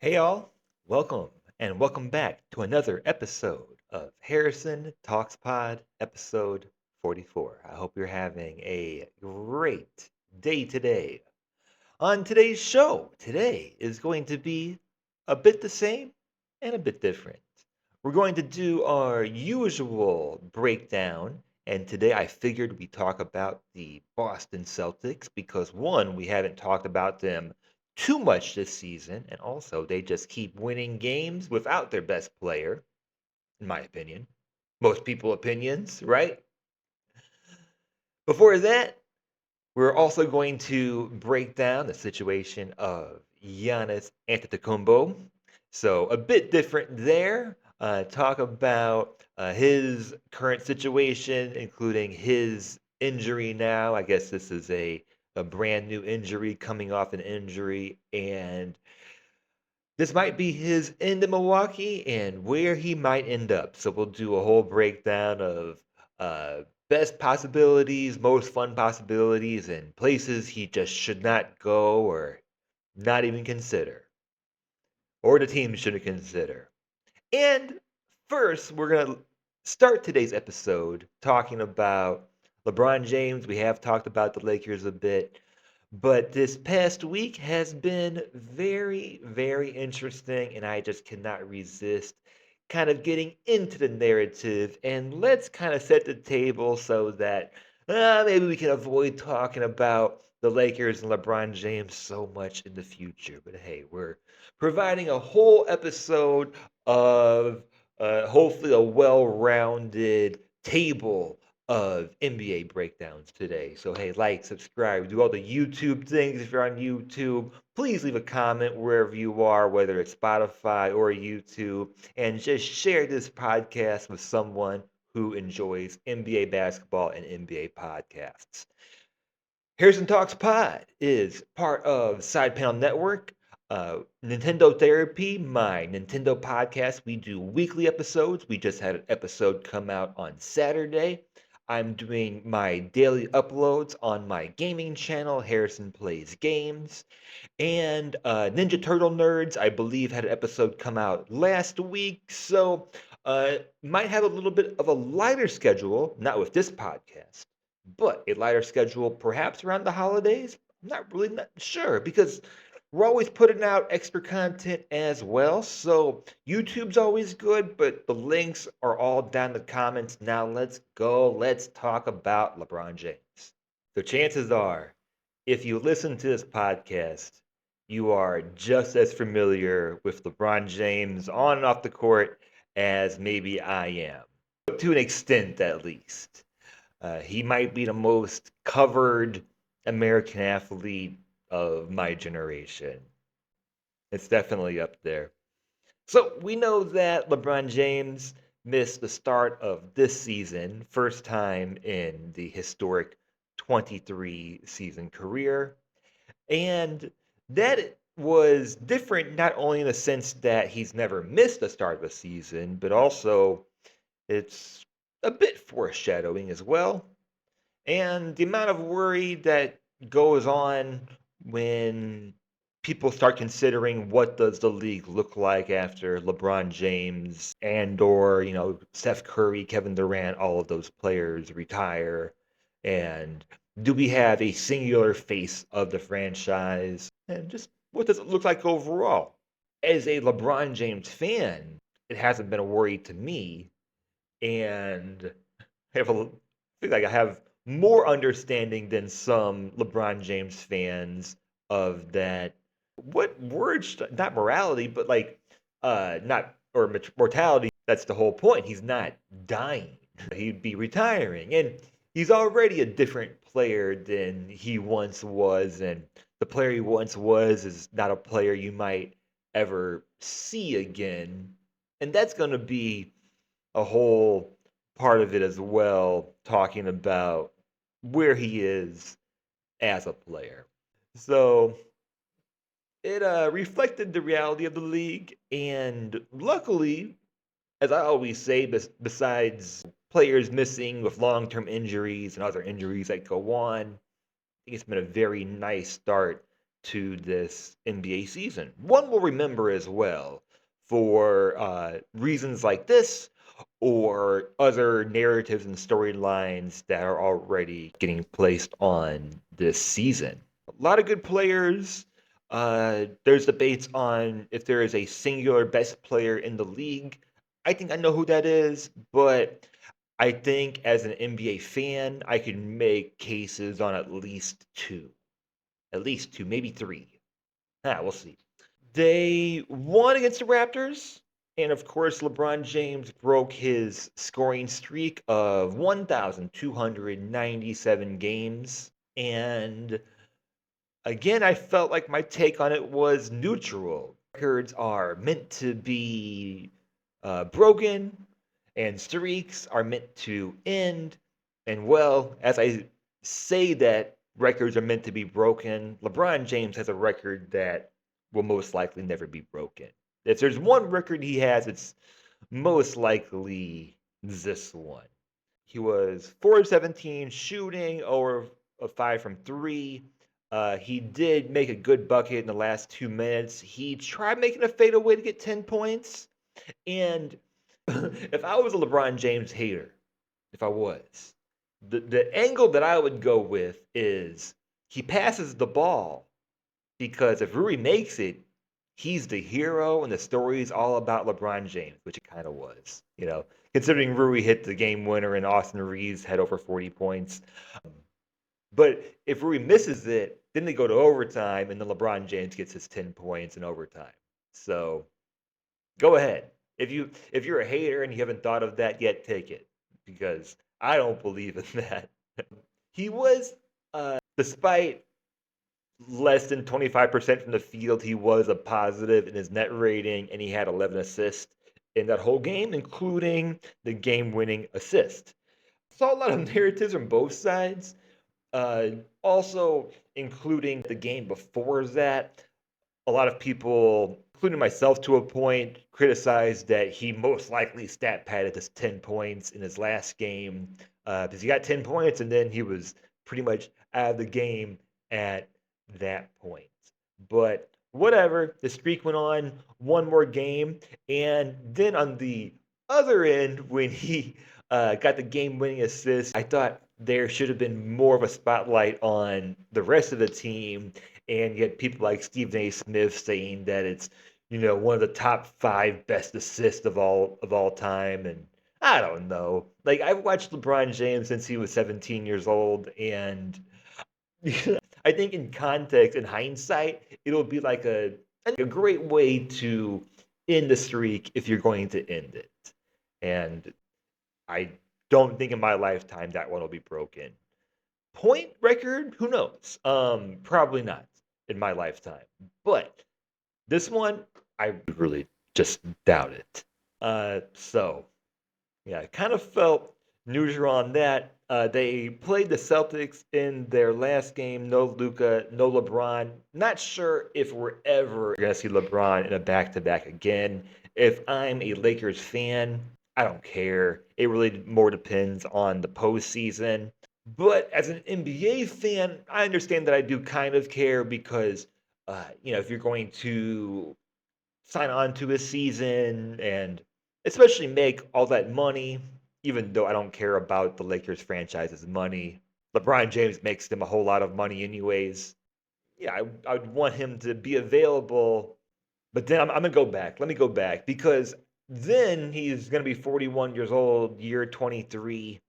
Hey y'all, welcome back to another episode of Harrison Talks Pod, episode 44. I hope you're having a great day today. On today's show, today is going to be a bit the same and a bit different. We're going to do our usual breakdown, and today I figured we talk about the Boston Celtics because one, we haven't talked about them too much this season, and also they just keep winning games without their best player, in my opinion. Most people opinions, right? Before that, we're also going to break down the situation of Giannis Antetokounmpo. So a bit different there. Talk about his current situation, including his injury now. I guess this is a brand new injury coming off an injury, and this might be his end in Milwaukee and where he might end up. So we'll do a whole breakdown of best possibilities, most fun possibilities, and places he just should not go or not even consider, or the team shouldn't consider. And first, we're going to start today's episode talking about LeBron James. We have talked about the Lakers a bit, but this past week has been very, very interesting, and I just cannot resist kind of getting into the narrative. And let's kind of set the table so that maybe we can avoid talking about the Lakers and LeBron James so much in the future. But hey, we're providing a whole episode of hopefully a well rounded table of NBA breakdowns today. So, hey, like, subscribe, do all the YouTube things if you're on YouTube. Please leave a comment wherever you are, whether it's Spotify or YouTube, and just share this podcast with someone who enjoys NBA basketball and NBA podcasts. Harrison Talks Pod is part of Side Panel Network. Nintendo Therapy, my Nintendo podcast. We do weekly episodes. We just had an episode come out on Saturday. I'm doing my daily uploads on my gaming channel, Harrison Plays Games. And Ninja Turtle Nerds, I believe, had an episode come out last week. So might have a little bit of a lighter schedule, not with this podcast, but a lighter schedule perhaps around the holidays. I'm not sure because we're always putting out extra content as well. So YouTube's always good, but the links are all down in the comments. Now let's go. Let's talk about LeBron James. So chances are, if you listen to this podcast, you are just as familiar with LeBron James on and off the court as maybe I am, to an extent at least. He might be the most covered American athlete of my generation. It's definitely up there. So we know that LeBron James missed the start of this season, first time in the historic 23 season career. And that was different not only in the sense that he's never missed the start of a season, but also it's a bit foreshadowing as well. And the amount of worry that goes on when people start considering what does the league look like after LeBron James and or, Steph Curry, Kevin Durant, all of those players retire, and do we have a singular face of the franchise, and just what does it look like overall? As a LeBron James fan, it hasn't been a worry to me, and I feel like I have more understanding than some LeBron James fans of that. What words? Not morality, but like, not or mortality. That's the whole point. He's not dying. He'd be retiring, and he's already a different player than he once was. And the player he once was is not a player you might ever see again. And that's going to be a whole part of it as well, talking about where he is as a player. So it reflected the reality of the league, and luckily, as I always say, besides players missing with long-term injuries and other injuries that go on, I think it's been a very nice start to this NBA season. One we'll remember as well for reasons like this or other narratives and storylines that are already getting placed on this season. A lot of good players. There's debates on if there is a singular best player in the league. I think I know who that is, but I think as an NBA fan, I can make cases on at least two, maybe three. We'll see. They won against the Raptors, and of course, LeBron James broke his scoring streak of 1,297 games. And again, I felt like my take on it was neutral. Records are meant to be broken, and streaks are meant to end. And well, as I say that records are meant to be broken, LeBron James has a record that will most likely never be broken. If there's one record he has, it's most likely this one. He was 4 of 17 shooting, or a 5 from 3. He did make a good bucket in the last 2 minutes. He tried making a fadeaway to get 10 points. And if I was a LeBron James hater, if I was, the angle that I would go with is he passes the ball because if Rui makes it, he's the hero and the story is all about LeBron James, which it kind of was, considering Rui hit the game winner and Austin Reeves had over 40 points. But if Rui misses it, then they go to overtime and then LeBron James gets his 10 points in overtime. So go ahead. If you're a hater and you haven't thought of that yet, take it because I don't believe in that. He was, despite less than 25% from the field, he was a positive in his net rating, and he had 11 assists in that whole game, including the game-winning assist. Saw a lot of narratives from both sides, also including the game before that. A lot of people, including myself to a point, criticized that he most likely stat padded his 10 points in his last game because he got 10 points and then he was pretty much out of the game at that point. But whatever, the streak went on one more game. And then on the other end, when he got the game winning assist, I thought there should have been more of a spotlight on the rest of the team. And you had people like Stephen A. Smith saying that it's, one of the top 5 best assists of all time. And I don't know. Like I've watched LeBron James since he was 17 years old, and I think in context, in hindsight, it'll be like a great way to end the streak if you're going to end it. And I don't think in my lifetime that one will be broken. Point record, who knows? Probably not in my lifetime. But this one, I really just doubt it. So yeah, I kind of felt neutral on that. They played the Celtics in their last game. No Luka, no LeBron. Not sure if we're ever going to see LeBron in a back-to-back again. If I'm a Lakers fan, I don't care. It really more depends on the postseason. But as an NBA fan, I understand that I do kind of care because, if you're going to sign on to a season and especially make all that money, even though I don't care about the Lakers franchise's money. LeBron James makes them a whole lot of money anyways. Yeah, I would want him to be available, but then I'm gonna go back. Let me go back because then he's gonna be 41 years old, year 23.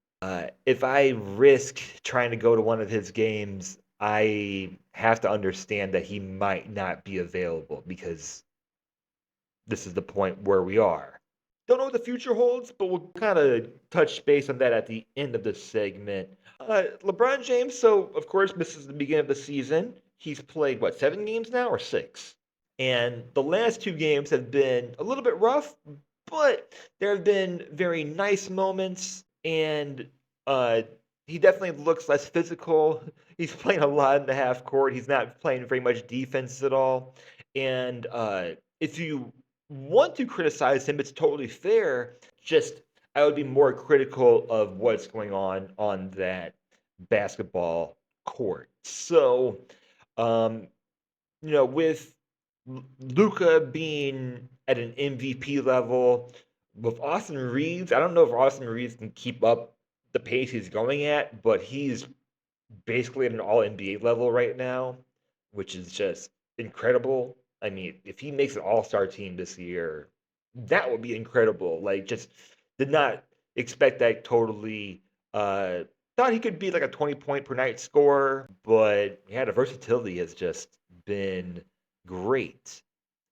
If I risk trying to go to one of his games, I have to understand that he might not be available because this is the point where we are. Don't know what the future holds, but we'll kind of touch base on that at the end of this segment. LeBron James, so of course, misses the beginning of the season. He's played, what, 7 games now or 6? And the last 2 games have been a little bit rough, but there have been very nice moments, and uh, he definitely looks less physical. He's playing a lot in the half court. He's not playing very much defense at all. And if you want to criticize him, it's totally fair. Just I would be more critical of what's going on that basketball court. So, um, with Luca being at an MVP level, with Austin Reeves, I don't know if Austin Reeves can keep up the pace he's going at, but he's basically at an all NBA level right now, which is just incredible. I mean, if he makes an all-star team this year, that would be incredible. Like, just did not expect that totally. Thought he could be like a 20 point per night scorer, but yeah, the versatility has just been great.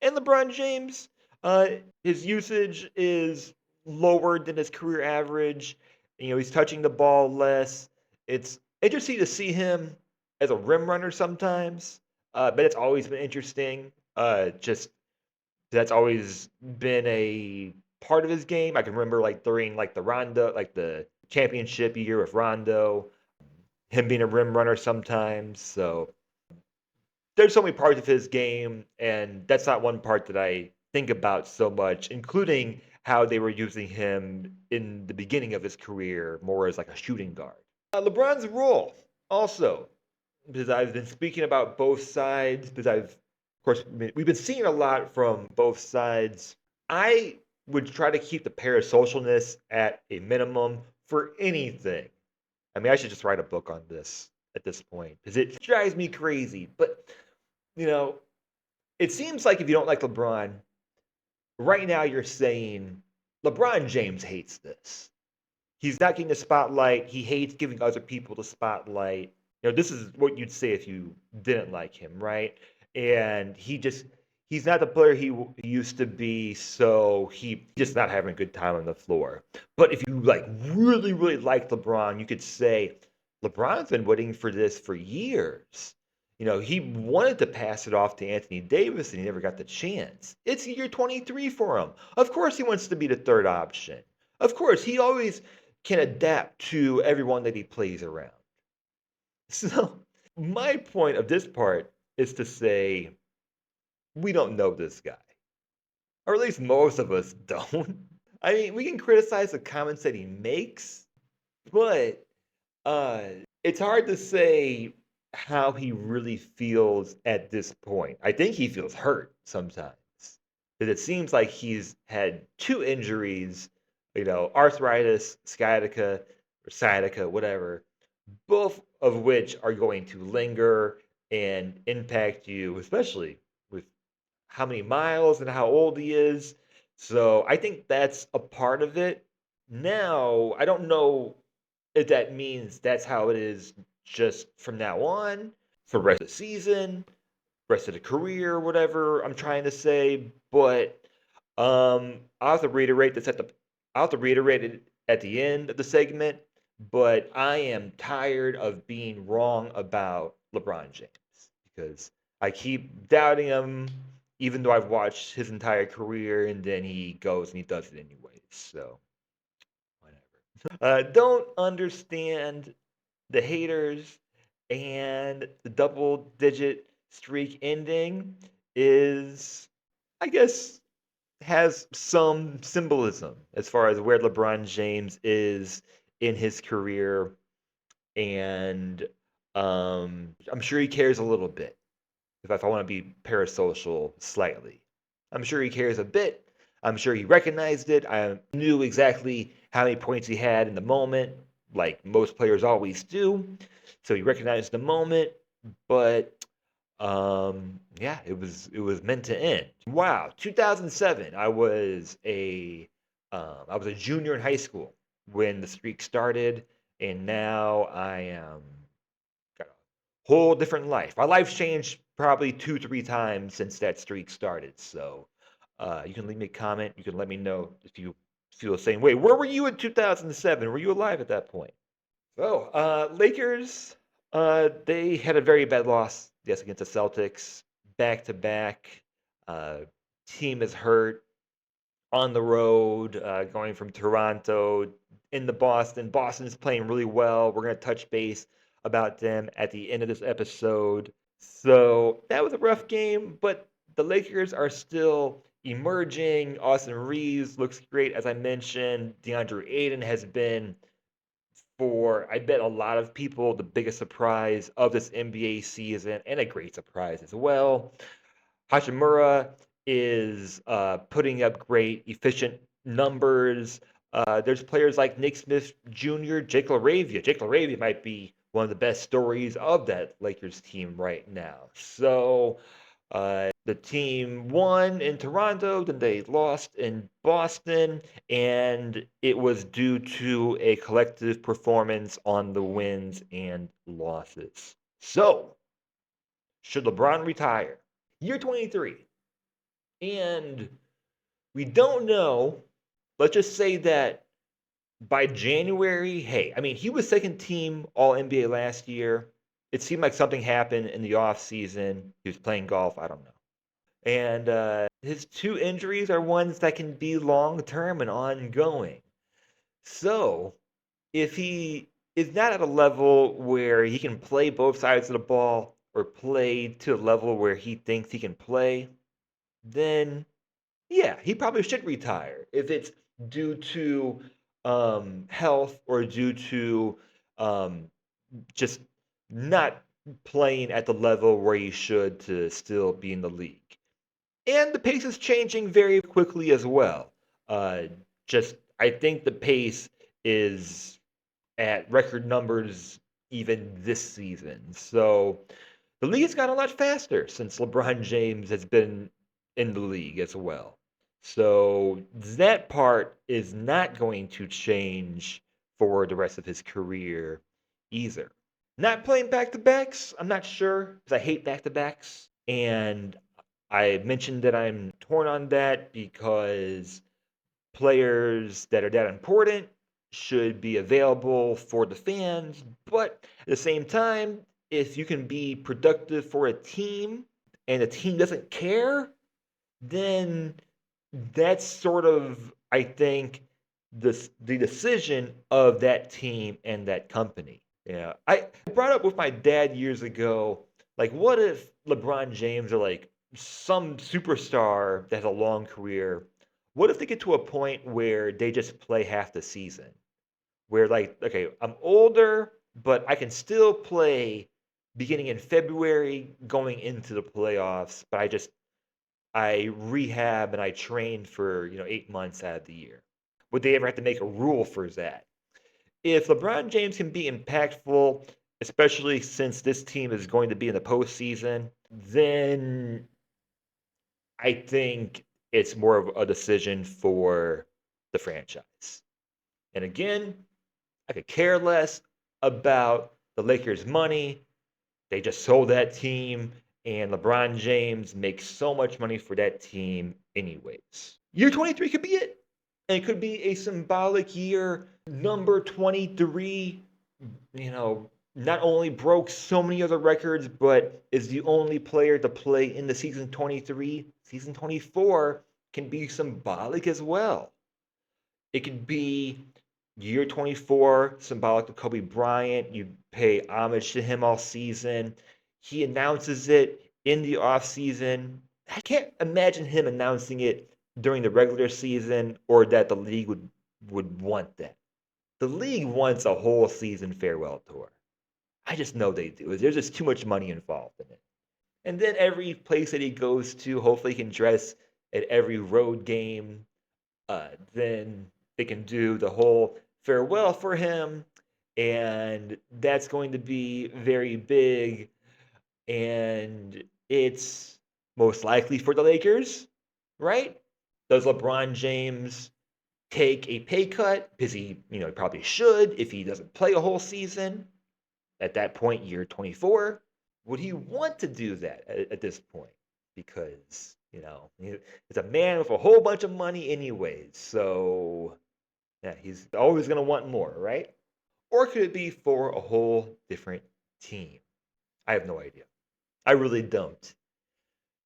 And LeBron James, uh, his usage is lower than his career average. He's touching the ball less. It's interesting to see him as a rim runner sometimes, but it's always been interesting. Just that's always been a part of his game. I can remember like during like the Rondo, like the championship year with Rondo, him being a rim runner sometimes. So there's so many parts of his game, and that's not one part that I think about so much, including how they were using him in the beginning of his career more as like a shooting guard. LeBron's role also, because I've been speaking about both sides, because of course, we've been seeing a lot from both sides. I would try to keep the parasocialness at a minimum for anything. I mean, I should just write a book on this at this point because it drives me crazy. But, you know, it seems like if you don't like LeBron, right now you're saying LeBron James hates this. He's not getting the spotlight. He hates giving other people the spotlight. This is what you'd say if you didn't like him, right? And he's not the player he used to be, so he just not having a good time on the floor. But if you like really, really like LeBron, you could say LeBron's been waiting for this for years. He wanted to pass it off to Anthony Davis and he never got the chance. It's year 23 for him. Of course he wants to be the third option. Of course, he always can adapt to everyone that he plays around. So, my point of this part is to say we don't know this guy, or at least most of us don't. I mean, we can criticize the comments that he makes, but uh, it's hard to say how he really feels at this point. I think he feels hurt sometimes. Because it seems like he's had two injuries, arthritis, sciatica, whatever, both of which are going to linger and impact you, especially with how many miles and how old he is. So I think that's a part of it. Now, I don't know if that means that's how it is just from now on for the rest of the season, rest of the career, whatever I'm trying to say. But I'll have to reiterate this I'll have to reiterate it at the end of the segment. But I am tired of being wrong about LeBron James because I keep doubting him, even though I've watched his entire career, and then he goes and he does it anyways. So whatever. Don't understand the haters, and the double digit streak ending is, I guess, has some symbolism as far as where LeBron James is in his career. And I'm sure he cares a little bit. If I want to be parasocial slightly, I'm sure he cares a bit. I'm sure he recognized it. I knew exactly how many points he had in the moment, like most players always do. So he recognized the moment, but yeah, it was meant to end. Wow, 2007. I was a junior in high school when the streak started, and now I am got a whole different life. My life's changed probably 2, 3 times since that streak started. So you can leave me a comment. You can let me know if you feel the same way. Where were you in 2007? Were you alive at that point? So, Lakers, they had a very bad loss, yes, against the Celtics, back to back. Uh, Team is hurt on the road, going from Toronto into Boston. Boston is playing really well. We're going to touch base about them at the end of this episode. So that was a rough game, but the Lakers are still emerging. Austin Reeves looks great, as I mentioned. DeAndre Ayton has been for, I bet a lot of people, the biggest surprise of this NBA season, and a great surprise as well. Hachimura is putting up great, efficient numbers. There's players like Nick Smith Jr., Jake LaRavia. Jake LaRavia might be one of the best stories of that Lakers team right now. So the team won in Toronto, then they lost in Boston, and it was due to a collective performance on the wins and losses. So, should LeBron retire? Year 23. And we don't know. Let's just say that by January, hey, I mean, he was second team All NBA last year. It seemed like something happened in the off season. He was playing golf. I don't know. And his two injuries are ones that can be long term and ongoing. So if he is not at a level where he can play both sides of the ball or play to a level where he thinks he can play, then yeah, he probably should retire. If it's due to health or due to um, just not playing at the level where he should to still be in the league. And the pace is changing very quickly as well. Uh, just, I think the pace is at record numbers even this season. So the league has gotten a lot faster since LeBron James has been in the league as well. So that part is not going to change for the rest of his career either. Not playing back to backs, I'm not sure because I hate back to backs. And I mentioned that I'm torn on that because players that are that important should be available for the fans. But at the same time, if you can be productive for a team and the team doesn't care, then that's sort of, I think, the decision of that team and that company. Yeah, I brought up with my dad years ago, like, what if LeBron James or like some superstar that has a long career, what if they get to a point where they just play half the season? Where like, okay, I'm older, but I can still play beginning in February, going into the playoffs, but I rehab and I train for 8 months out of the year. Would they ever have to make a rule for that? If LeBron James can be impactful, especially since this team is going to be in the postseason, then I think it's more of a decision for the franchise. And again, I could care less about the Lakers' money. They just sold that team, and LeBron James makes so much money for that team, anyways. Year 23 could be it. And it could be a symbolic year. Number 23, not only broke so many other records, but is the only player to play in the season 23. Season 24 can be symbolic as well. It could be year 24, symbolic to Kobe Bryant. You pay homage to him all season. He announces it in the offseason. I can't imagine him announcing it during the regular season or that the league would want that. The league wants a whole season farewell tour. I just know they do. There's just too much money involved in it. And then every place that he goes to, hopefully he can dress at every road game. Then they can do the whole farewell for him. And that's going to be very big. And it's most likely for the Lakers, right? Does LeBron James take a pay cut? Because he probably should if he doesn't play a whole season at that point, year 24. Would he want to do that at this point? Because, he's a man with a whole bunch of money anyways. So, yeah, he's always going to want more, right? Or could it be for a whole different team? I have no idea. I really don't.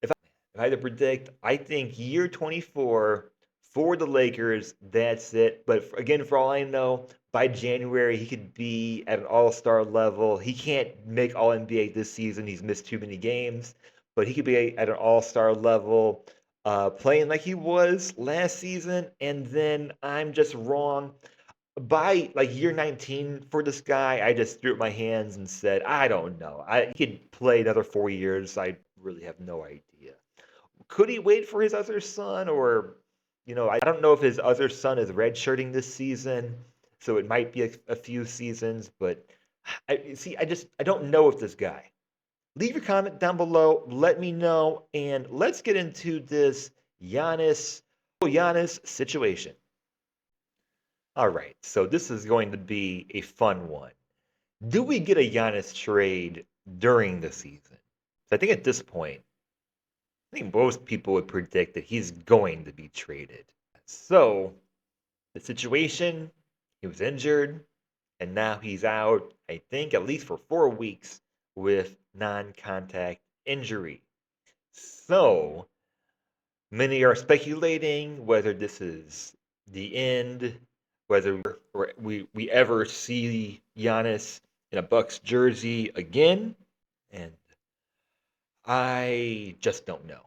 If I had to predict, I think year 24 for the Lakers, that's it. But again, for all I know, by January, he could be at an all star level. He can't make All NBA this season. He's missed too many games. But he could be at an all star level, playing like he was last season. And then I'm just wrong. by like year 19 for this guy, I just threw up my hands and said, I don't know. He could play another 4 years. I really have no idea. Could he wait for his other son? Or, I don't know if his other son is redshirting this season. So it might be a few seasons. But I don't know if this guy. Leave your comment down below. Let me know. And let's get into this Giannis situation. All right, so this is going to be a fun one. Do we get a Giannis trade during the season? So I think at this point, I think most people would predict that he's going to be traded. So the situation, he was injured, and now he's out, I think, at least for 4 weeks with non-contact injury. So many are speculating whether this is the end, whether we ever see Giannis in a Bucks jersey again, and I just don't know.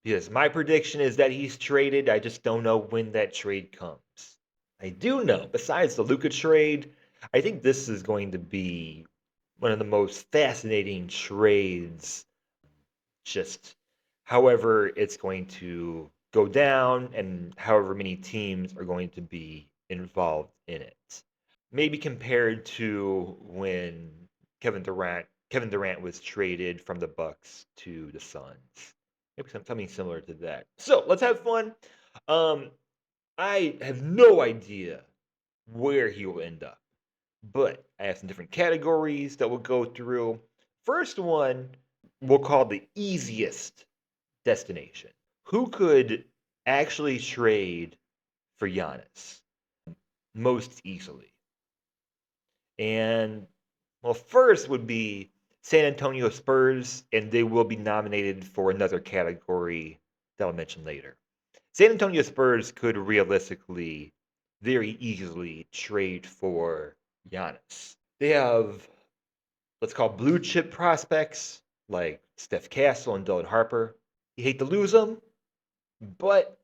Because my prediction is that he's traded. I just don't know when that trade comes. I do know, besides the Luka trade, I think this is going to be one of the most fascinating trades. Just however it's going to go down and however many teams are going to be involved in it. Maybe compared to when Kevin Durant was traded from the Bucks to the Suns. Maybe something similar to that. So let's have fun. Um, I have no idea where he will end up, but I have some different categories that we'll go through. First one we'll call the easiest destination. Who could actually trade for Giannis most easily? And well, first would be San Antonio Spurs, and they will be nominated for another category that I'll mention later. San Antonio Spurs could realistically, very easily trade for Giannis. They have, let's call blue chip prospects like Steph Castle and Dylan Harper. You hate to lose them, but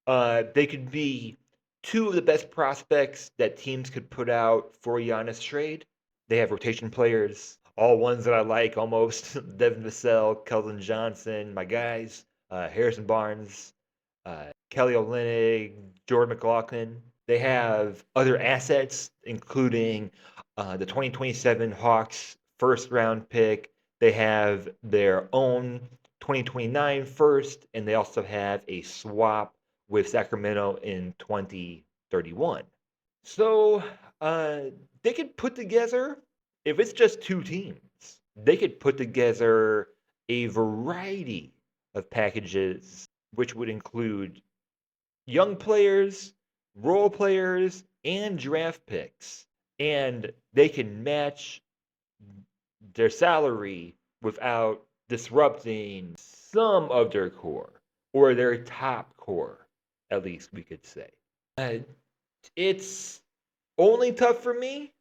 they could be two of the best prospects that teams could put out for Giannis trade. They have rotation players, all ones that I like almost. Devin Vassell, Keldon Johnson, my guys, Harrison Barnes, Kelly Olynyk, Jordan McLaughlin. They have other assets, including the 2027 Hawks first round pick. They have their own 2029 first, and they also have a swap with Sacramento in 2031. So they could put together, if it's just two teams, they could put together a variety of packages, which would include young players, role players, and draft picks. And they can match their salary without disrupting some of their core, or their top core, at least we could say. It's only tough for me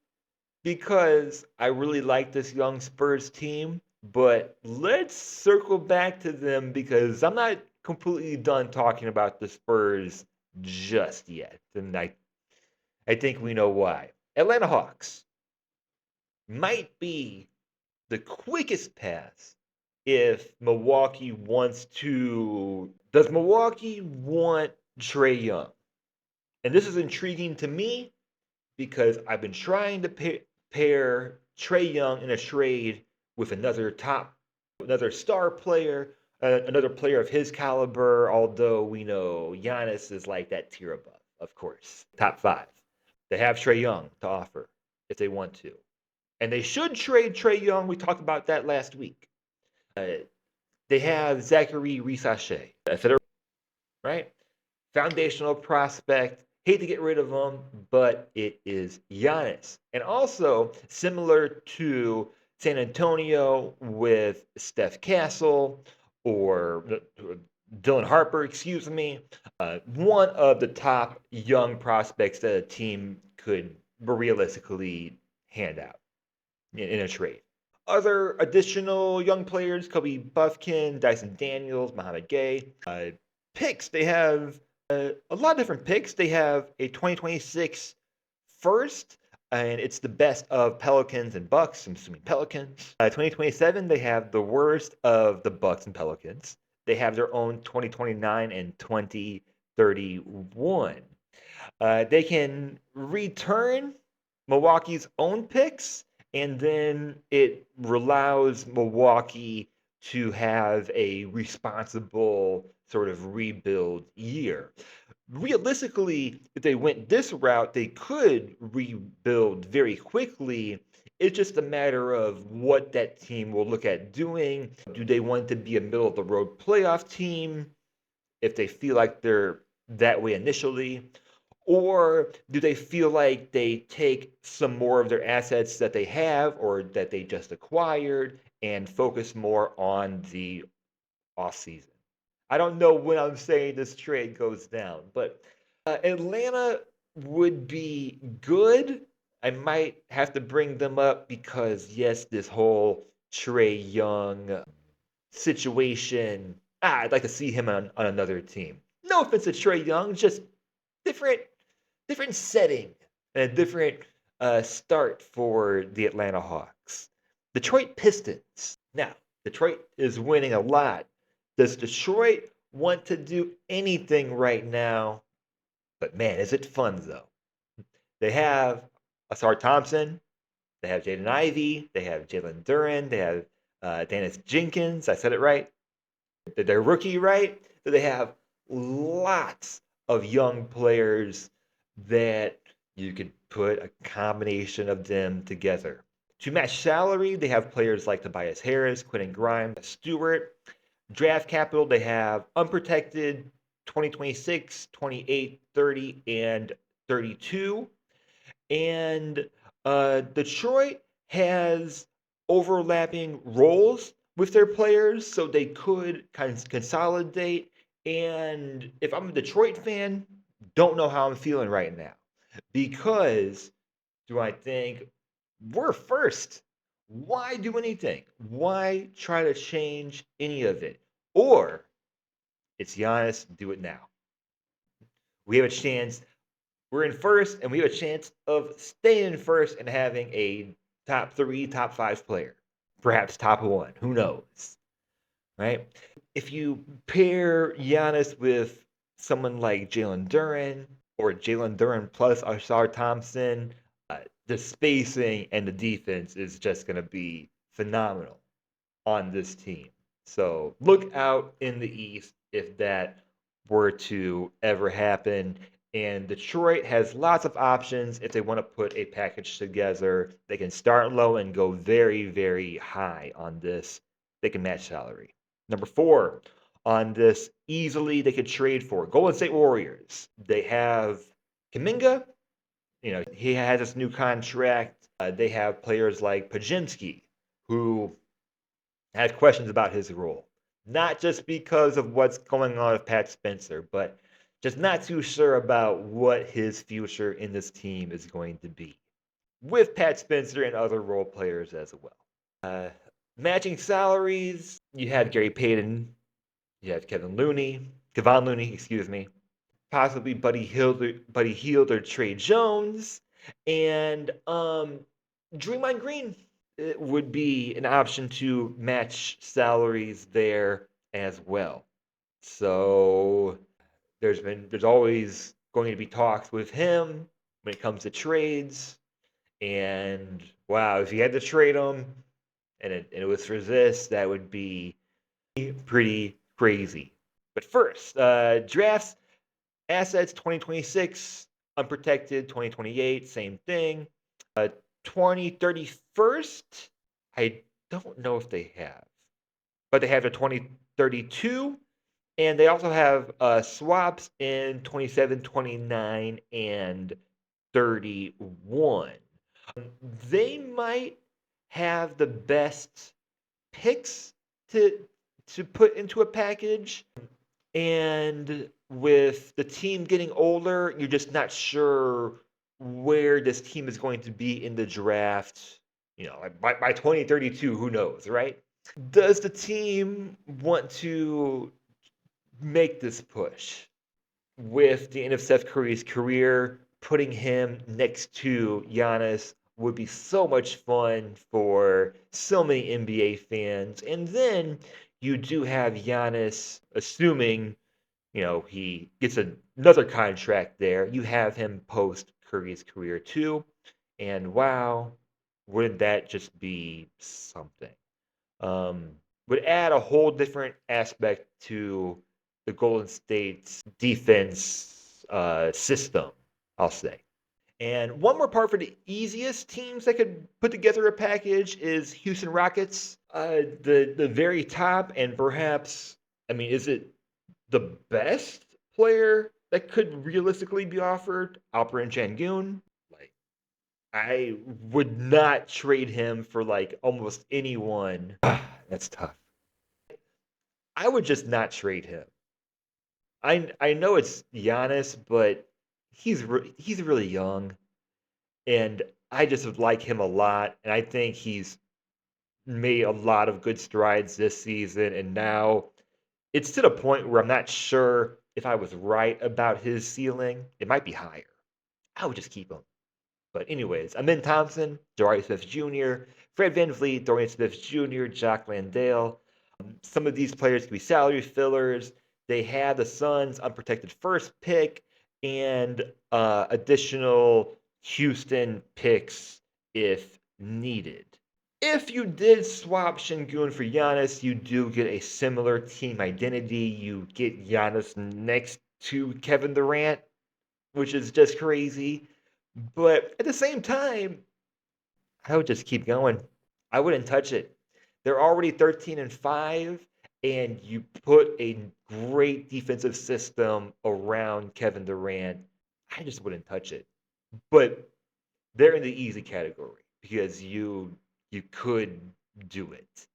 because I really like this young Spurs team, but let's circle back to them because I'm not completely done talking about the Spurs just yet. And I think we know why. Atlanta Hawks might be the quickest path if Milwaukee wants to. Does Milwaukee want Trae Young? And this is intriguing to me because I've been trying to pair Trae Young in a trade with another star player, another player of his caliber, although we know Giannis is like that tier above, of course. Top five. They have Trae Young to offer if they want to. And they should trade Trae Young. We talked about that last week. They have Zachary Rissache, right? Foundational prospect. Hate to get rid of him, but it is Giannis. And also, similar to San Antonio with Steph Castle or Dylan Harper, excuse me, one of the top young prospects that a team could realistically hand out in a trade. Other additional young players, Kobe Buffkin, Dyson Daniels, Mohamed Gay. Picks, they have a lot of different picks. They have a 2026 first, and it's the best of Pelicans and Bucks. I'm assuming Pelicans. 2027, they have the worst of the Bucks and Pelicans. They have their own 2029 and 2031. They can return Milwaukee's own picks, and then it allows Milwaukee to have a responsible sort of rebuild year. Realistically, if they went this route, they could rebuild very quickly. It's just a matter of what that team will look at doing. Do they want to be a middle of the road playoff team if they feel like they're that way initially? Or do they feel like they take some more of their assets that they have or that they just acquired and focus more on the offseason? I don't know when I'm saying this trade goes down, but Atlanta would be good. I might have to bring them up because, yes, this whole Trae Young situation, I'd like to see him on another team. No offense to Trae Young, just different different setting and a different start for the Atlanta Hawks. Detroit Pistons. Now, Detroit is winning a lot. Does Detroit want to do anything right now? But man, is it fun though. They have Asar Thompson, they have Jaden Ivey, they have Jalen Duren, they have Dennis Jenkins. I said it right. They're rookie, right? So they have lots of young players that you could put a combination of them together. To match salary, they have players like Tobias Harris, Quentin Grimes, Stewart. Draft capital, they have unprotected 2026, 28, 30, and 32. And Detroit has overlapping roles with their players, so they could kind of consolidate. And if I'm a Detroit fan, don't know how I'm feeling right now because do I think we're first? Why do anything? Why try to change any of it? Or it's Giannis, do it now. We have a chance. We're in first, and we have a chance of staying in first and having a top three, top five player, perhaps top one. Who knows? Right? If you pair Giannis with someone like Jalen Duren or Jalen Duren plus Ashar Thompson, the spacing and the defense is just going to be phenomenal on this team. So look out in the East if that were to ever happen. And Detroit has lots of options if they want to put a package together. They can start low and go very, very high on this. They can match salary. Number 4 on this easily they could trade for Golden State Warriors. They have Kuminga. You know, he has this new contract. They have players like Pajinski, who has questions about his role. Not just because of what's going on with Pat Spencer, but just not too sure about what his future in this team is going to be. With Pat Spencer and other role players as well. Matching salaries, you have Gary Payton, you have Kevon Looney, excuse me, possibly Buddy Hield or Trey Jones, and Draymond Green would be an option to match salaries there as well. So there's always going to be talks with him when it comes to trades. And wow, if you had to trade him and it was for this, that would be pretty crazy. But first, drafts, assets 2026, unprotected 2028, same thing. 2031st, I don't know if they have, but they have a 2032, and they also have swaps in 27, 29, and 31. They might have the best picks to put into a package, and with the team getting older, you're just not sure where this team is going to be in the draft. You know, like by 2032, who knows, right? Does the team want to make this push with the end of Steph Curry's career? putting him next to Giannis would be so much fun for so many NBA fans. And then you do have Giannis, assuming, he gets another contract there. You have him post Curry's career too. And wow, wouldn't that just be something? Um, would add a whole different aspect to the Golden State's defense system, I'll say. And one more part for the easiest teams that could put together a package is Houston Rockets. The very top, and perhaps, I mean, is it the best player that could realistically be offered? Alperen Şengün. Like, I would not trade him for like almost anyone. That's tough. I would just not trade him. I know it's Giannis, but he's really young, and I just would like him a lot, and I think he's made a lot of good strides this season, and now it's to the point where I'm not sure if I was right about his ceiling. It might be higher. I would just keep him. But anyways, Amin Thompson, Jarius Smith Jr., Fred VanVleet, Dorian Smith Jr., Jock Landale. Some of these players can be salary fillers. They have the Suns' unprotected first pick and additional Houston picks if needed. If you did swap Şengün for Giannis, you do get a similar team identity. You get Giannis next to Kevin Durant, which is just crazy. But at the same time, I would just keep going. I wouldn't touch it. They're already 13-5, and you put a great defensive system around Kevin Durant. I just wouldn't touch it. But they're in the easy category because you could do it.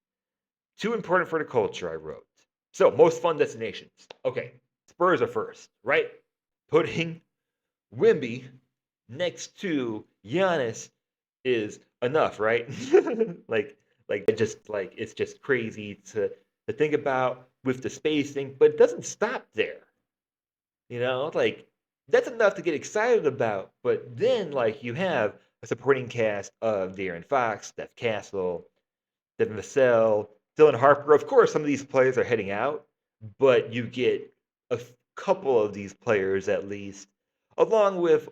Too important for the culture, I wrote. So, most fun destinations. Okay, Spurs are first, right? Putting Wemby next to Giannis is enough, right? like it's just crazy to think about with the spacing, but it doesn't stop there. Like that's enough to get excited about. But then like you have a supporting cast of De'Aaron Fox, Steph Castle, Devin Vassell, Dylan Harper. Of course, some of these players are heading out, but you get a couple of these players at least, along with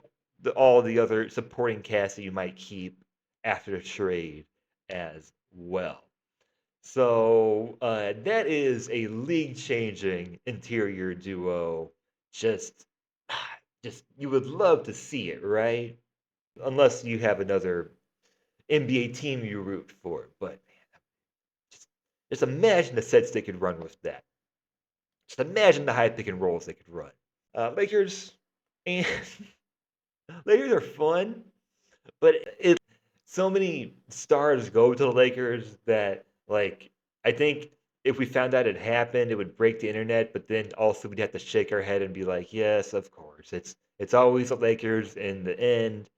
all the other supporting cast that you might keep after the trade as well. So that is a league-changing interior duo. Just, just you would love to see it, right? Unless you have another NBA team you root for, but just imagine the sets they could run with that. Just imagine the high pick and rolls they could run. Lakers and Lakers are fun, but so many stars go to the Lakers that like I think if we found out it happened, it would break the internet. But then also we'd have to shake our head and be like, yes, of course, it's always the Lakers in the end.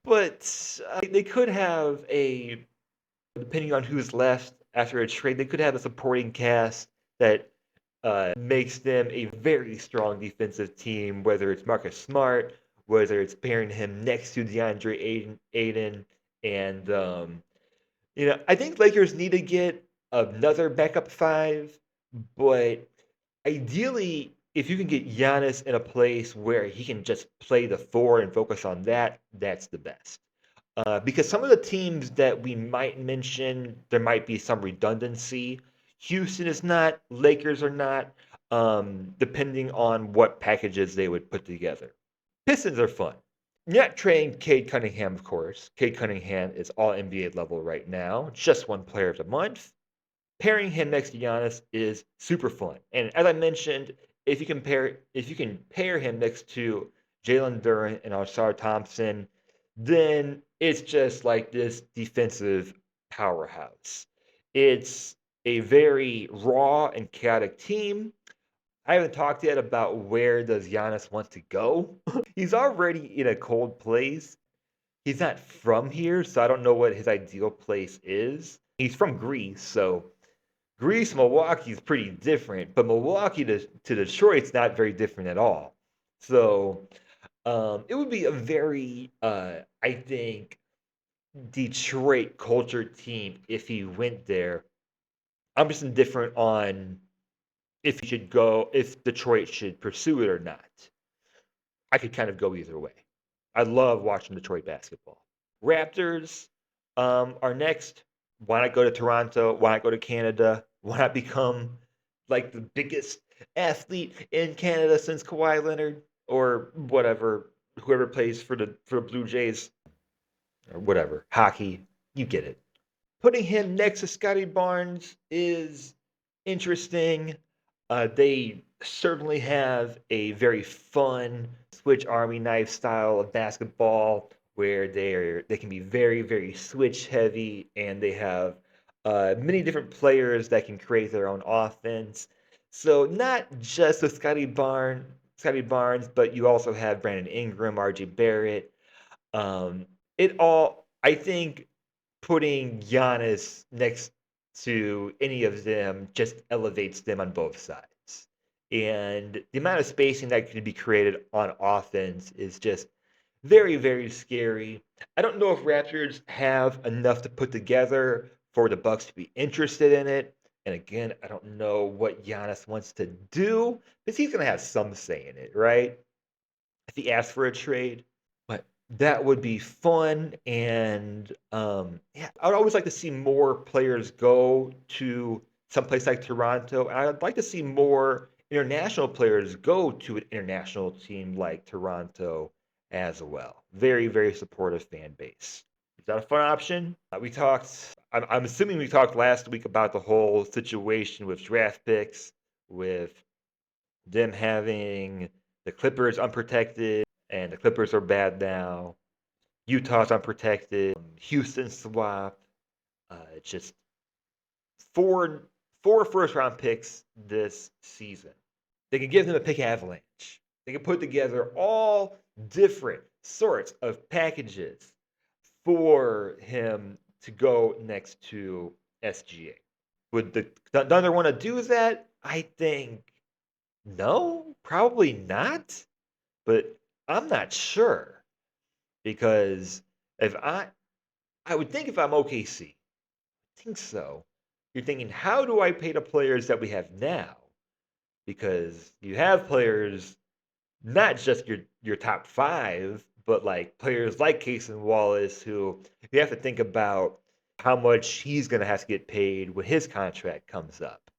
But they could have depending on who's left after a trade, they could have a supporting cast that makes them a very strong defensive team, whether it's Marcus Smart, whether it's pairing him next to DeAndre Ayton. And, I think Lakers need to get another backup five, but ideally, if you can get Giannis in a place where he can just play the four and focus on that, that's the best. Because some of the teams that we might mention, there might be some redundancy. Houston is not, Lakers are not, depending on what packages they would put together. Pistons are fun. Not trading Cade Cunningham, of course. Cade Cunningham is all NBA level right now, just one player of the month. Pairing him next to Giannis is super fun. And as I mentioned, if you can pair him next to Jalen Duren and Ausar Thompson, then it's just like this defensive powerhouse. It's a very raw and chaotic team. I haven't talked yet about where does Giannis want to go. He's already in a cold place. He's not from here, so I don't know what his ideal place is. He's from Greece, so Greece, Milwaukee is pretty different, but Milwaukee to Detroit's not very different at all. So It would be a very, I think, Detroit culture team if he went there. I'm just indifferent on if he should go, if Detroit should pursue it or not. I could kind of go either way. I love watching Detroit basketball. Raptors are next. Why not go to Toronto? Why not go to Canada? Why not become like the biggest athlete in Canada since Kawhi Leonard or whatever, whoever plays for the Blue Jays or whatever, hockey, you get it. Putting him next to Scotty Barnes is interesting. They certainly have a very fun switch army knife style of basketball where they can be very very switch heavy and they have many different players that can create their own offense. So not just with Scotty Barnes, but you also have Brandon Ingram, RJ Barrett. Um, it all I think putting Giannis next to any of them just elevates them on both sides. And the amount of spacing that could be created on offense is just very, very scary. I don't know if Raptors have enough to put together for the Bucks to be interested in it. And again, I don't know what Giannis wants to do, because he's going to have some say in it, right? If he asks for a trade. But that would be fun, and yeah, I would always like to see more players go to someplace like Toronto. And I'd like to see more international players go to an international team like Toronto as well. Very, very supportive fan base. Is that a fun option? We talked. I'm assuming we talked last week about the whole situation with draft picks, with them having the Clippers unprotected, and the Clippers are bad now. Utah's unprotected. Houston swap. It's just four four first round picks this season. They can give them a pick avalanche. They can put together all different sorts of packages for him to go next to SGA. Would the Thunder want to do that? I think no, probably not. But I'm not sure because if I would think if I'm OKC, I think so. You're thinking, how do I pay the players that we have now? Because you have players, not just your top five, but like players like Casey Wallace, who you have to think about how much he's going to have to get paid when his contract comes up.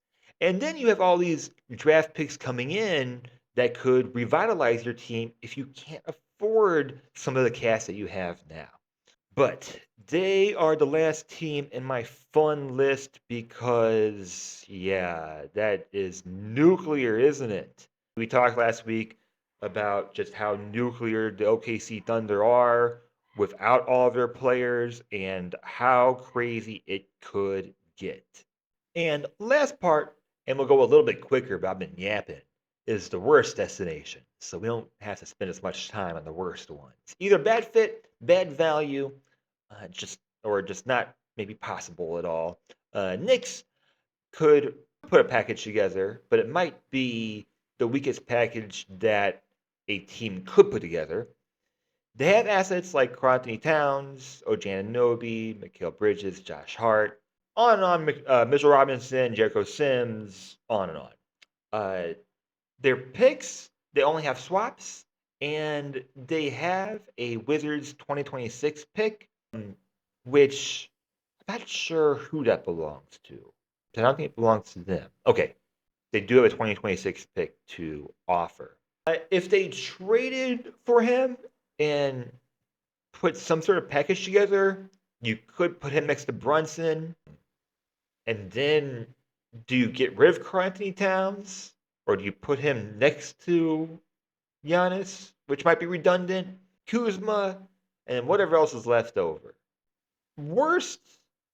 And then you have all these draft picks coming in that could revitalize your team if you can't afford some of the cast that you have now. But they are the last team in my fun list because, yeah, that is nuclear, isn't it? We talked last week about just how nuclear the OKC Thunder are without all of their players and how crazy it could get. And last part, and we'll go a little bit quicker, but I've been yapping, is the worst destination. So we don't have to spend as much time on the worst ones. Either bad fit, bad value, just not maybe possible at all. Knicks could put a package together, but it might be the weakest package that a team could put together. They have assets like Karl-Anthony Towns, OG Anunoby, Mikal Bridges, Josh Hart, on and on. Mitchell Robinson, Jericho Sims, on and on. Uh, their picks, they only have swaps, and they have a Wizards 2026 pick, which I'm not sure who that belongs to. I don't think it belongs to them. Okay, they do have a 2026 pick to offer. If they traded for him and put some sort of package together, you could put him next to Brunson, and then do you get rid of Karl-Anthony Towns, or do you put him next to Giannis, which might be redundant, Kuzma, and whatever else is left over? Worst,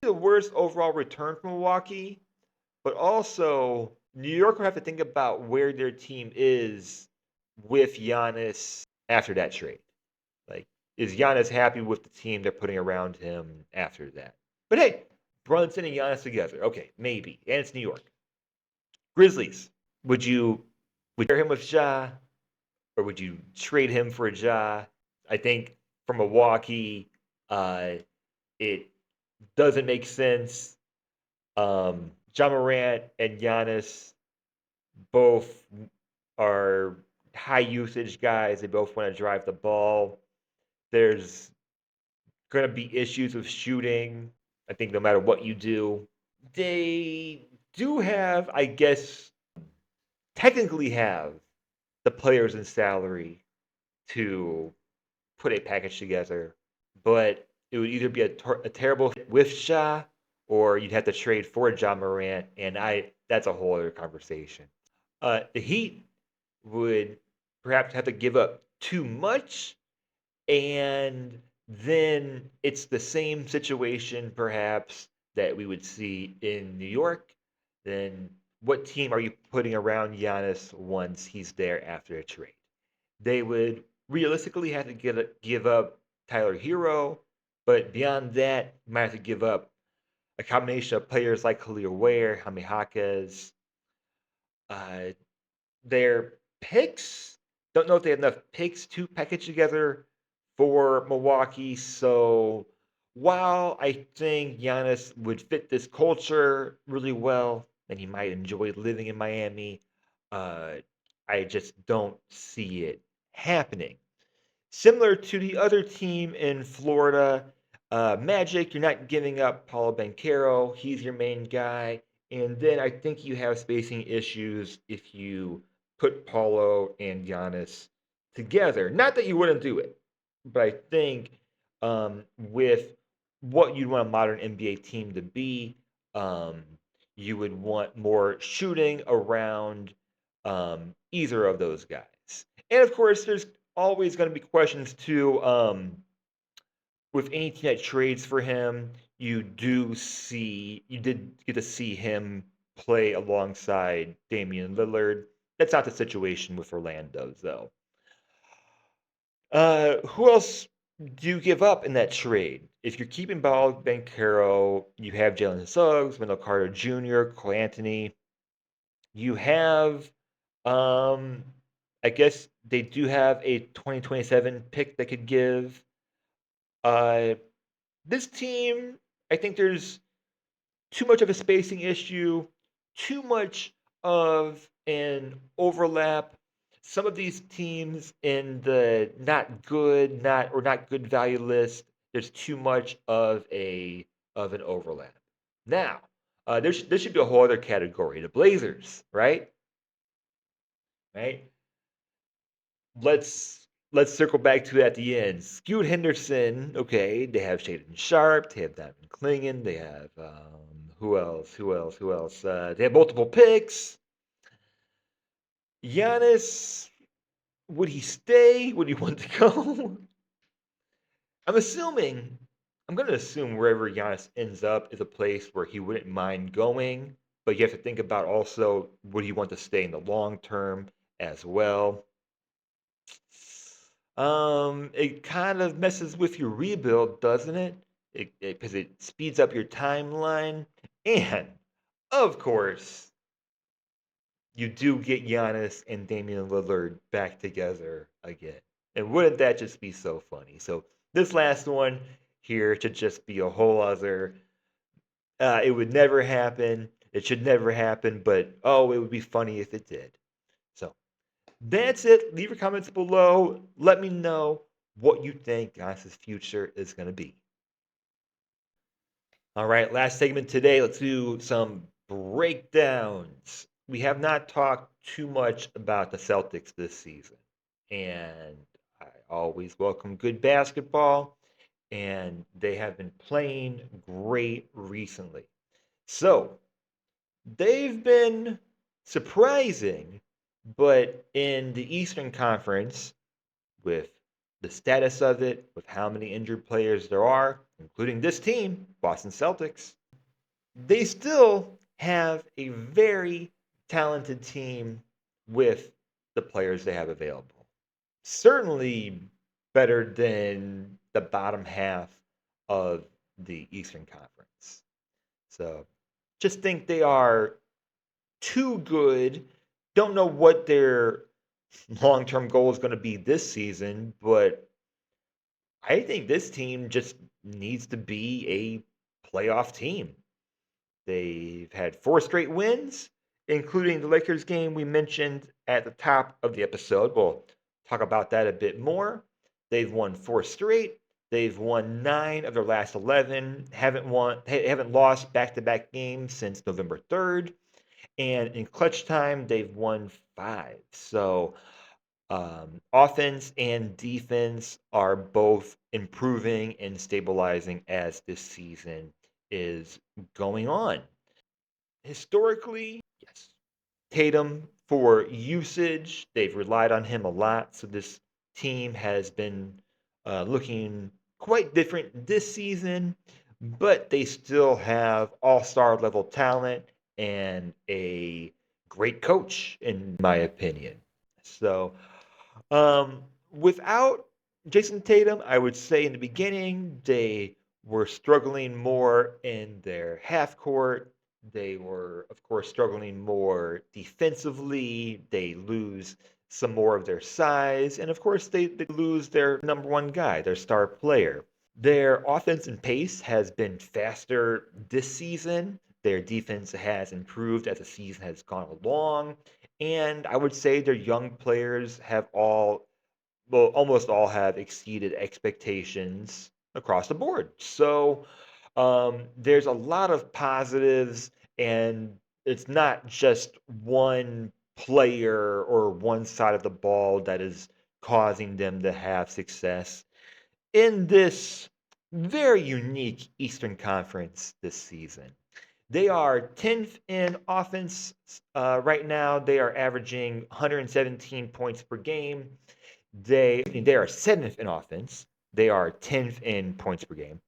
the worst overall return from Milwaukee, but also New York will have to think about where their team is with Giannis after that trade. Like, is Giannis happy with the team they're putting around him after that? But hey, Brunson and Giannis together. Okay, maybe. And it's New York. Grizzlies. Would you pair him with Ja? or would you trade him for a Ja? I think for Milwaukee, uh, it doesn't make sense. Ja Morant and Giannis both are high usage guys. They both want to drive the ball. There's going to be issues with shooting. I think no matter what you do, they do have, I guess, technically have the players and salary to put a package together, but it would either be a terrible fit with Shah or you'd have to trade for John Morant, and I that's a whole other conversation. The Heat would perhaps have to give up too much, and then it's the same situation perhaps that we would see in New York. Then what team are you putting around Giannis once he's there after a trade? They would realistically have to give up Tyler Hero, but beyond that, you might have to give up a combination of players like Khalil Ware, Jaime Jaquez, uh, their picks. Don't know if they have enough picks to package together for Milwaukee. So while I think Giannis would fit this culture really well and he might enjoy living in Miami, uh, I just don't see it happening. Similar to the other team in Florida, Magic, you're not giving up Paulo Banchero. He's your main guy. And then I think you have spacing issues if you put Paulo and Giannis together. Not that you wouldn't do it, but I think with what you'd want a modern NBA team to be, um, you would want more shooting around either of those guys. And of course, there's always going to be questions too. With any team that trades for him, you did get to see him play alongside Damian Lillard. That's not the situation with Orlando, though. Who else do you give up in that trade? If you're keeping Ball Bankero, you have Jalen Suggs, Wendell Carter Jr., Cole Anthony. You have, um, I guess they do have a 2027 pick they could give. Uh, this team, I think there's too much of a spacing issue, too much of an overlap. Some of these teams in the not good value list, there's too much of a of an overlap. Now, there should be a whole other category, the Blazers, right? Right? Let's circle back to it at the end. Scoot Henderson, okay, they have Shaden Sharp, they have Diamond Klingon, they have who else? Who else? Who else? They have multiple picks. Giannis, would he stay? Would he want to go? I'm assuming, I'm going to assume wherever Giannis ends up is a place where he wouldn't mind going, but you have to think about also would he want to stay in the long term as well. It kind of messes with your rebuild, doesn't it? Because it speeds up your timeline, and of course, you do get Giannis and Damian Lillard back together again. And wouldn't that just be so funny? So this last one here should just be a whole other. It would never happen. It should never happen, but oh, it would be funny if it did. So that's it. Leave your comments below. Let me know what you think Giannis' future is going to be. All right, last segment today. Let's do some breakdowns. We have not talked too much about the Celtics this season, and I always welcome good basketball, and they have been playing great recently. So they've been surprising, but in the Eastern Conference, with the status of it, with how many injured players there are, including this team, Boston Celtics, they still have a very talented team with the players they have available. Certainly better than the bottom half of the Eastern Conference. So just think they are too good. Don't know what their long-term goal is going to be this season, but I think this team just needs to be a playoff team. They've had 4 straight wins, including the Lakers game we mentioned at the top of the episode. We'll talk about that a bit more. They've won 4 straight. They've won 9 of their last 11. Haven't lost back-to-back games since November 3rd. And in clutch time, they've won 5. So offense and defense are both improving and stabilizing as this season is going on. Historically, yes. Tatum, for usage, they've relied on him a lot. So this team has been looking quite different this season, but they still have all-star level talent and a great coach, in my opinion. So without Jason Tatum, I would say in the beginning they were struggling more in their half court. They were, of course, struggling more defensively. They lose some more of their size. And of course, they lose their number one guy, their star player. Their offense and pace has been faster this season. Their defense has improved as the season has gone along. And I would say their young players have almost all have exceeded expectations across the board. So there's a lot of positives, and it's not just one player or one side of the ball that is causing them to have success in this very unique Eastern Conference this season. They are 10th in offense right now. They are averaging 117 points per game. They are 7th in offense. They are 10th in points per game.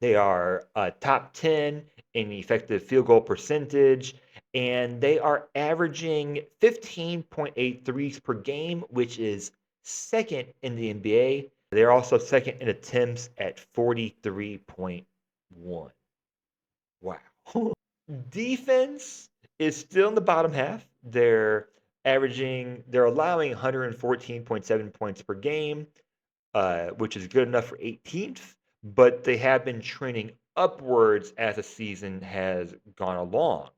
They are top 10 in effective field goal percentage, and they are averaging 15.8 threes per game, which is second in the NBA. They're also second in attempts at 43.1. Wow. Defense is still in the bottom half. They're allowing 114.7 points per game, which is good enough for 18th, but they have been trending upwards as the season has gone along.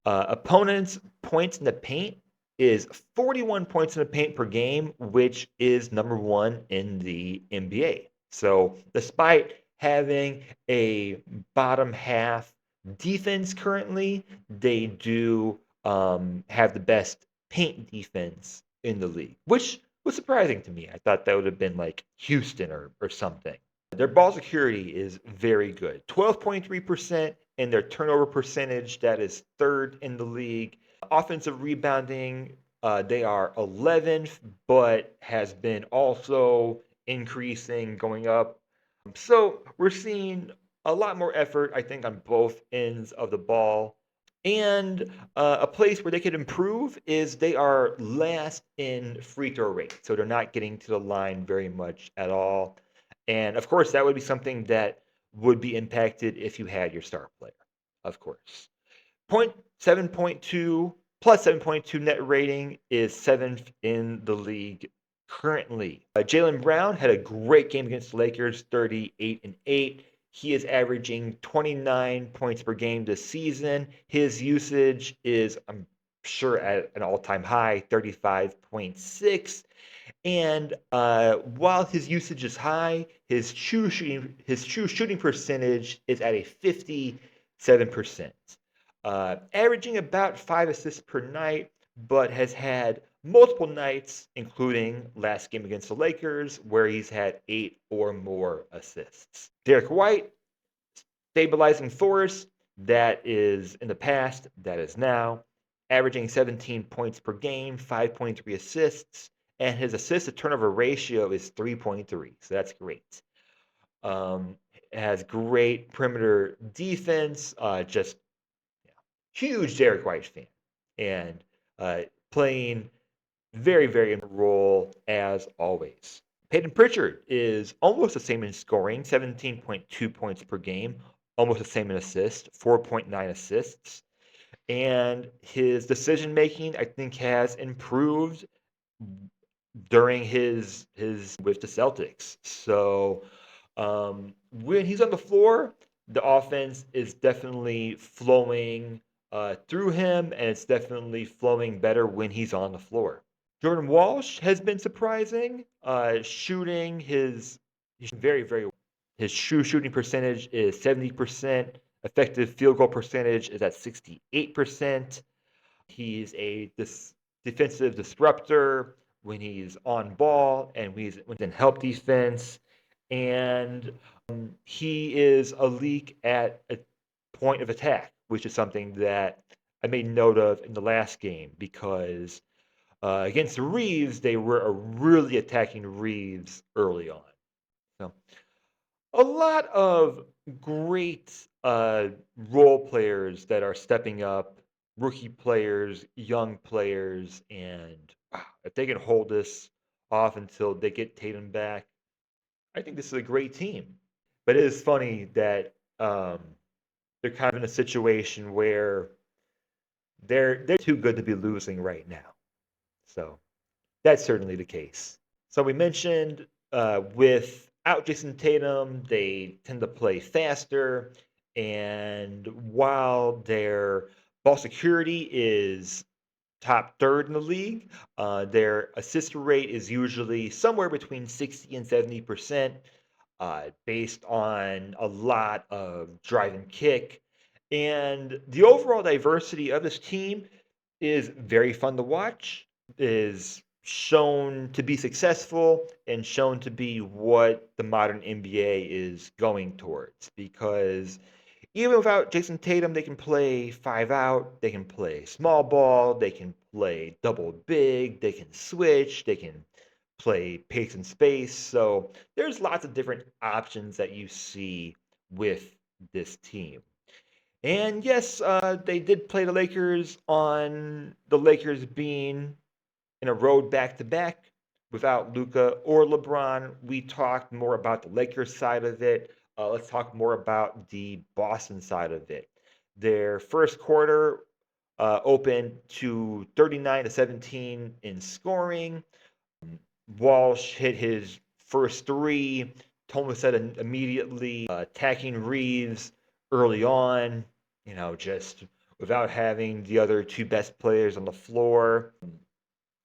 Opponents' points in the paint is 41 points in the paint per game, which is number one in the NBA. So, despite having a bottom half defense currently, they do have the best paint defense in the league, which was surprising to me. I thought that would have been like Houston or something. Their ball security is very good, 12.3%, and their turnover percentage, that is third in the league. Offensive rebounding, they are 11th, but has been also increasing, going up. So we're seeing a lot more effort, I think, on both ends of the ball. And a place where they could improve is they are last in free throw rate. So they're not getting to the line very much at all. And of course, that would be something that would be impacted if you had your star player, of course. Point 7.2 plus 7.2 net rating is 7th in the league currently. Jaylen Brown had a great game against the Lakers, 38-8. He is averaging 29 points per game this season. His usage is, I'm sure, at an all-time high, 35.6. And while his usage is high, his true shooting percentage is at a 57%. Averaging about 5 assists per night, but has had multiple nights, including last game against the Lakers, where he's had 8 or more assists. Derek White, stabilizing force, that is in the past, that is now, averaging 17 points per game, 5.3 assists, and his assist to turnover ratio is 3.3. So that's great. Has great perimeter defense, just huge Derek White fan, and playing very, very important role as always. Peyton Pritchard is almost the same in scoring, 17.2 points per game, almost the same in assists, 4.9 assists. And his decision making, I think, has improved during his with the Celtics. So when he's on the floor, the offense is definitely flowing through him, and it's definitely flowing better when he's on the floor. Jordan Walsh has been surprising. Shooting he's very his shooting percentage is 70%. Effective field goal percentage is at 68%. He's a defensive disruptor when he's on ball and when he's in help defense. And he is a leak at a point of attack, which is something that I made note of in the last game because against the Reeves, they were really attacking Reeves early on. So a lot of great role players that are stepping up, rookie players, young players, and wow, if they can hold this off until they get Tatum back, I think this is a great team. But it is funny that they're kind of in a situation where they're too good to be losing right now. So that's certainly the case. So we mentioned without Jason Tatum, they tend to play faster. And while their ball security is top third in the league, their assist rate is usually somewhere between 60 and 70%, based on a lot of drive and kick. And the overall diversity of this team is very fun to watch, is shown to be successful and shown to be what the modern NBA is going towards. Because even without Jason Tatum, they can play five out, they can play small ball, they can play double big, they can switch, they can play pace and space. So there's lots of different options that you see with this team. And yes, they did play the Lakers on the Lakers being in a road back to back without Luca or LeBron. We talked more about the Lakers side of it. Let's talk more about the Boston side of it. Their first quarter opened to 39-17 in scoring. Walsh hit his first three. Thomas said immediately attacking Reeves early on, just without having the other two best players on the floor.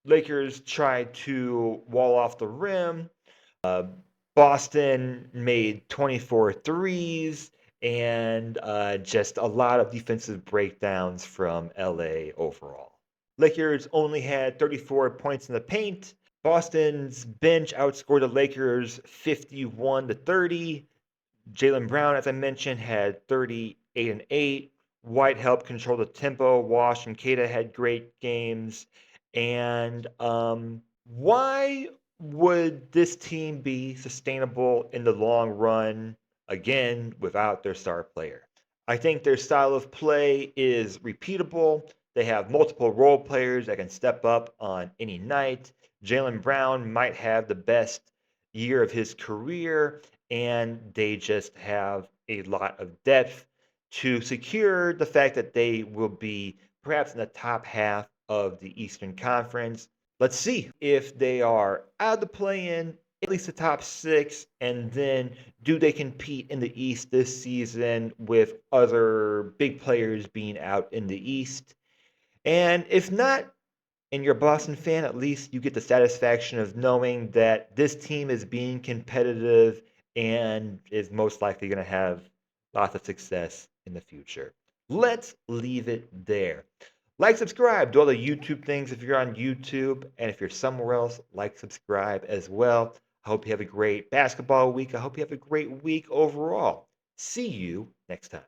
Lakers tried to wall off the rim. Uh, Boston made 24 threes and just a lot of defensive breakdowns from LA overall. Lakers only had 34 points in the paint. Boston's bench outscored the Lakers 51-30. Jaylen Brown, as I mentioned, had 38 and 8. White helped control the tempo. Wash and Kata had great games. And why would this team be sustainable in the long run, again, without their star player? I think their style of play is repeatable. They have multiple role players that can step up on any night. Jaylen Brown might have the best year of his career, and they just have a lot of depth to secure the fact that they will be perhaps in the top half of the Eastern Conference. Let's see if they are out of the play-in, at least the top six, and then do they compete in the East this season with other big players being out in the East? And if not, and you're a Boston fan, at least you get the satisfaction of knowing that this team is being competitive and is most likely going to have lots of success in the future. Let's leave it there. Like, subscribe, do all the YouTube things if you're on YouTube. And if you're somewhere else, like, subscribe as well. I hope you have a great basketball week. I hope you have a great week overall. See you next time.